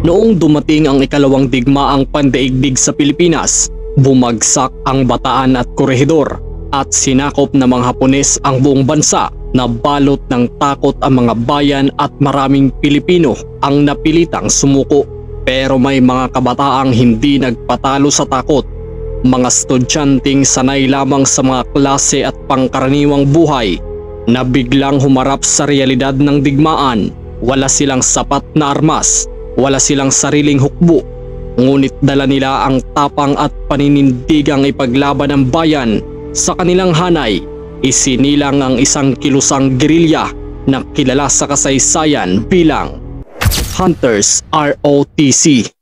Noong dumating ang ikalawang digmaang pandaigdig sa Pilipinas, bumagsak ang Bataan at Corregidor at sinakop ng mga Hapones ang buong bansa. Nabalot ng takot ang mga bayan at maraming Pilipino ang napilitang sumuko. Pero may mga kabataang hindi nagpatalo sa takot. Mga estudyanteng sanay lamang sa mga klase at pangkaraniwang buhay na biglang humarap sa realidad ng digmaan. Wala silang sapat na armas, wala silang sariling hukbo, ngunit dala nila ang tapang at paninindigang ipaglaban ang bayan. Sa kanilang hanay, isinilang ang isang kilusang gerilya na kilala sa kasaysayan bilang Hunters ROTC.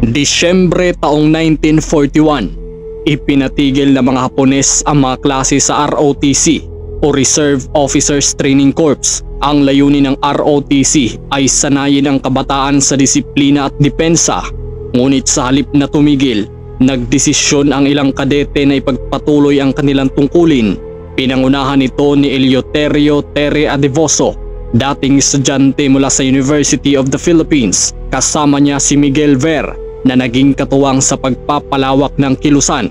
Disyembre taong 1941, ipinatigil ng mga Hapones ang mga klase sa ROTC o Reserve Officers Training Corps. Ang layunin ng ROTC ay sanayin ang kabataan sa disiplina at depensa. Ngunit sa halip na tumigil, nagdesisyon ang ilang kadete na ipagpatuloy ang kanilang tungkulin. Pinangunahan ito ni Eleuterio Terre Adevoso, dating estudyante mula sa University of the Philippines. Kasama niya si Miguel Ver na naging katuwang sa pagpapalawak ng kilusan.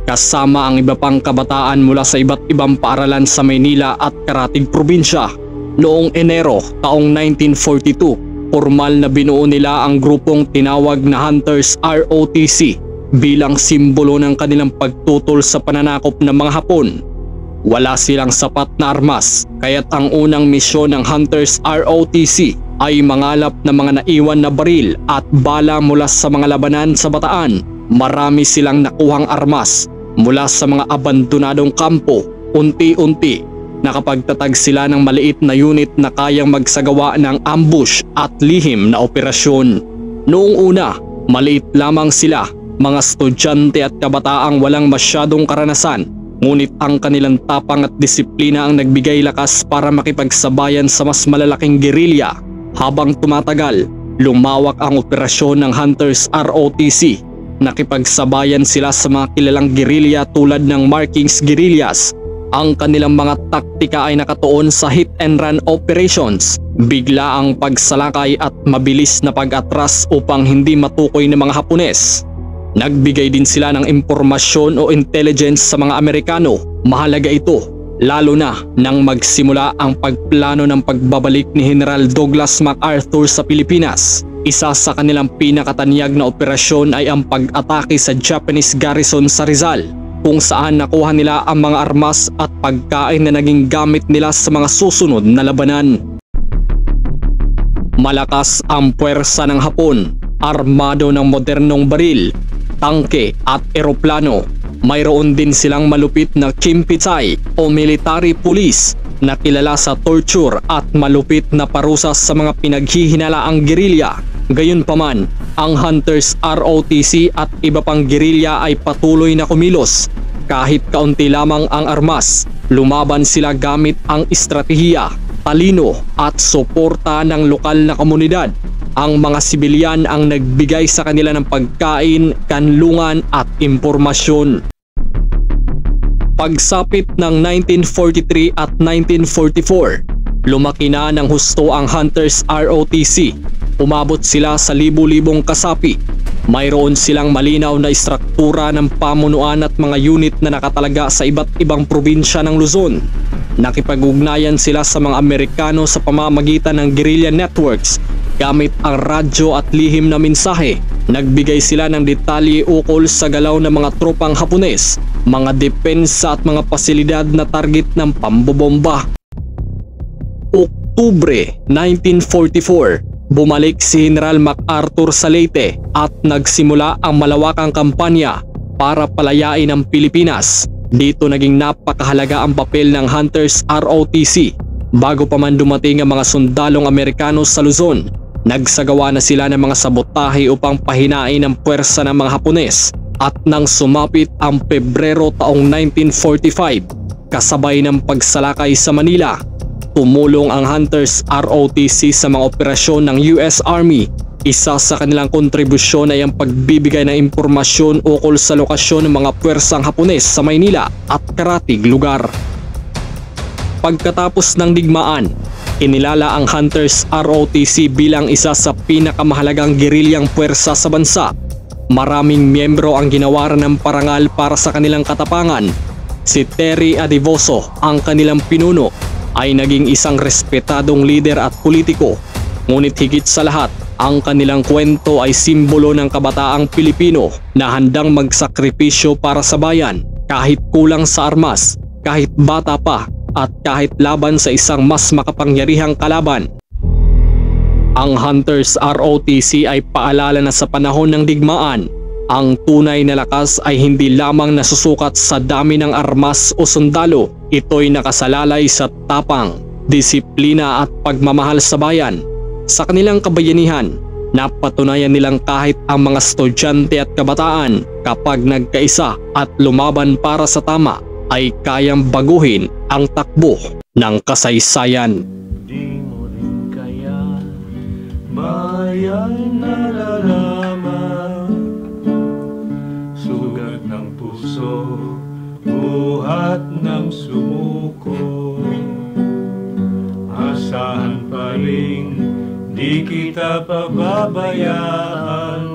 Kasama ang iba pang kabataan mula sa iba't ibang paaralan sa Maynila at karatig probinsya. Noong Enero taong 1942, formal na binuo nila ang grupong tinawag na Hunters ROTC bilang simbolo ng kanilang pagtutol sa pananakop ng mga Hapon. Wala silang sapat na armas, kaya't ang unang misyon ng Hunters ROTC ay mangalap ng mga naiwan na baril at bala mula sa mga labanan sa Bataan. Marami silang nakuhang armas mula sa mga abandonadong kampo. Unti-unti nakapagtatag sila ng maliit na unit na kayang magsagawa ng ambush at lihim na operasyon. Noong una, maliit lamang sila, mga estudyante at kabataang walang masyadong karanasan, ngunit ang kanilang tapang at disiplina ang nagbigay lakas para makipagsabayan sa mas malalaking gerilya. Habang tumatagal, lumawak ang operasyon ng Hunters ROTC. Nakipagsabayan sila sa mga kilalang gerilya tulad ng Markings Guerrillas. Ang kanilang mga taktika ay nakatuon sa hit and run operations, bigla ang pagsalakay at mabilis na pag-atras upang hindi matukoy ng mga Hapones. Nagbigay din sila ng impormasyon o intelligence sa mga Amerikano. Mahalaga ito, lalo na nang magsimula ang pagplano ng pagbabalik ni General Douglas MacArthur sa Pilipinas. Isa sa kanilang pinakatanyag na operasyon ay ang pag-atake sa Japanese garrison sa Rizal, kung saan nakuha nila ang mga armas at pagkain na naging gamit nila sa mga susunod na labanan. Malakas ang puwersa ng Hapon, armado ng modernong baril, tangke at eroplano. Mayroon din silang malupit na Chimpitay o military police na kilala sa torture at malupit na parusa sa mga pinaghihinalaang gerilya. Gayunpaman, ang Hunters ROTC at iba pang gerilya ay patuloy na kumilos. Kahit kaunti lamang ang armas, lumaban sila gamit ang estratehiya, talino at suporta ng lokal na komunidad. Ang mga sibilyan ang nagbigay sa kanila ng pagkain, kanlungan at impormasyon. Pagsapit ng 1943 at 1944, lumaki na ng husto ang Hunters ROTC. Umabot sila sa libu-libong kasapi. Mayroon silang malinaw na istruktura ng pamunuan at mga unit na nakatalaga sa iba't ibang probinsya ng Luzon. Nakipag-ugnayan sila sa mga Amerikano sa pamamagitan ng guerrilla networks gamit ang radyo at lihim na mensahe. Nagbigay sila ng detalye ukol sa galaw ng mga tropang Hapones, mga depensa at mga pasilidad na target ng pambobomba. Oktubre 1944, bumalik si General MacArthur sa Leyte at nagsimula ang malawakang kampanya para palayain ang Pilipinas. Dito naging napakahalaga ang papel ng Hunters ROTC. Bago pa man dumating ang mga sundalong Amerikano sa Luzon, nagsagawa na sila ng mga sabotahe upang pahinain ang puwersa ng mga Hapones. At nang sumapit ang Pebrero taong 1945, kasabay ng pagsalakay sa Manila, tumulong ang Hunters ROTC sa mga operasyon ng US Army. Isa sa kanilang kontribusyon ay ang pagbibigay ng impormasyon ukol sa lokasyon ng mga puwersang Hapones sa Maynila at karatig lugar. Pagkatapos ng digmaan, Kinilala ang Hunters ROTC bilang isa sa pinakamahalagang gerilyang puwersa sa bansa. Maraming miyembro ang ginawaran ng parangal para sa kanilang katapangan. Si Terry Adivoso, ang kanilang pinuno, ay naging isang respetadong lider at politiko. Ngunit higit sa lahat, ang kanilang kwento ay simbolo ng kabataang Pilipino na handang magsakripisyo para sa bayan, kahit kulang sa armas, kahit bata pa, at kahit laban sa isang mas makapangyarihang kalaban. Ang Hunters ROTC ay paalala na sa panahon ng digmaan, ang tunay na lakas ay hindi lamang nasusukat sa dami ng armas o sundalo. Ito'y nakasalalay sa tapang, disiplina at pagmamahal sa bayan. Sa kanilang kabayanihan, napatunayan nilang kahit ang mga estudyante at kabataan, kapag nagkaisa at lumaban para sa tama, ay kayang baguhin ang takbo ng kasaysayan. Di mo rin kaya mayang nalalaman, sugat ng puso, buhat ng sumuko. Asahan pa rin, di kita pababayaan.